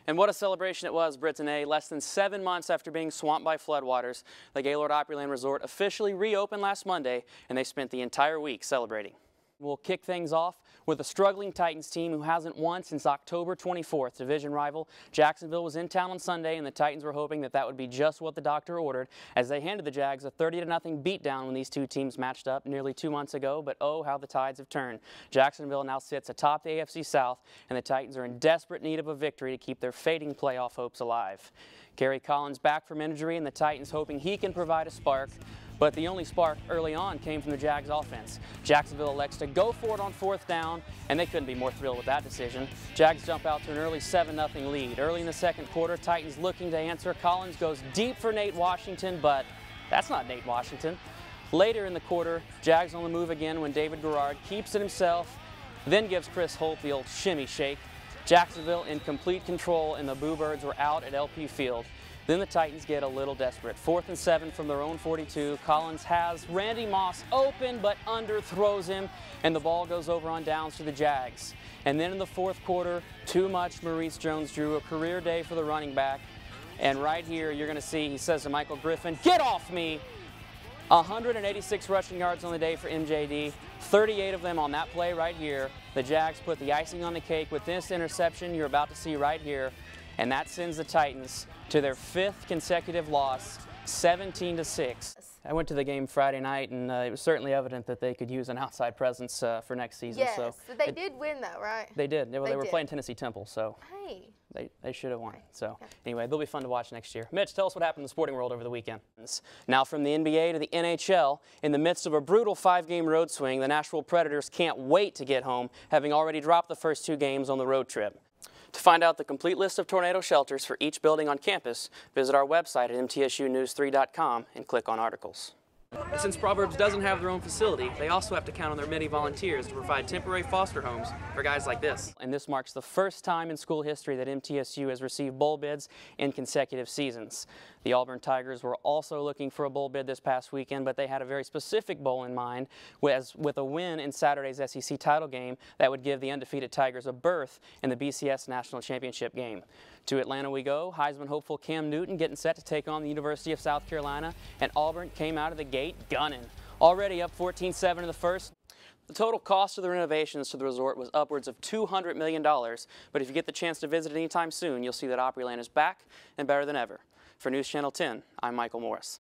And what a celebration it was, Brittany. Less than 7 months after being swamped by floodwaters, the Gaylord Opryland Resort officially reopened last Monday, and they spent the entire week celebrating. We'll kick things off with a struggling Titans team who hasn't won since October 24th. Division rival Jacksonville was in town on Sunday, and the Titans were hoping that would be just what the doctor ordered as they handed the Jags a 30-0 beatdown when these two teams matched up nearly 2 months ago. But oh, how the tides have turned. Jacksonville now sits atop the AFC South, and the Titans are in desperate need of a victory to keep their fading playoff hopes alive. Kerry Collins back from injury, and the Titans hoping he can provide a spark. But the only spark early on came from the Jags offense. Jacksonville elects to go for it on 4th down, and they couldn't be more thrilled with that decision. Jags jump out to an early 7-0 lead. Early in the second quarter, Titans looking to answer. Collins goes deep for Nate Washington, but that's not Nate Washington. Later in the quarter, Jags on the move again when David Garrard keeps it himself, then gives Chris Holt the old shimmy shake. Jacksonville in complete control, and the Bluebirds were out at LP Field. Then the Titans get a little desperate. 4th and 7 from their own 42. Collins has Randy Moss open, but underthrows him, and the ball goes over on downs to the Jags. And then in the fourth quarter, too much Maurice Jones-Drew, a career day for the running back. And right here, you're going to see, he says to Michael Griffin, "Get off me!" 186 rushing yards on the day for MJD, 38 of them on that play right here. The Jags put the icing on the cake with this interception you're about to see right here, and that sends the Titans to their 5th consecutive loss, 17-6. I went to the game Friday night, and it was certainly evident that they could use an outside presence for next season. Yes, so they did win though, right? They did. They were playing Tennessee Temple, so hey. they should have won. So anyway, they'll be fun to watch next year. Mitch, tell us what happened in the sporting world over the weekend. Now from the NBA to the NHL, in the midst of a brutal 5-game road swing, the Nashville Predators can't wait to get home, having already dropped the first 2 games on the road trip. To find out the complete list of tornado shelters for each building on campus, visit our website at mtsunews3.com and click on articles. Since Proverbs doesn't have their own facility, they also have to count on their many volunteers to provide temporary foster homes for guys like this. And this marks the first time in school history that MTSU has received bowl bids in consecutive seasons. The Auburn Tigers were also looking for a bowl bid this past weekend, but they had a very specific bowl in mind, with a win in Saturday's SEC title game that would give the undefeated Tigers a berth in the BCS National Championship game. To Atlanta we go. Heisman hopeful Cam Newton getting set to take on the University of South Carolina, and Auburn came out of the gate gunning. Already up 14-7 in the first. The total cost of the renovations to the resort was upwards of $200 million, but if you get the chance to visit anytime soon, you'll see that Opryland is back and better than ever. For News Channel 10, I'm Michael Morris.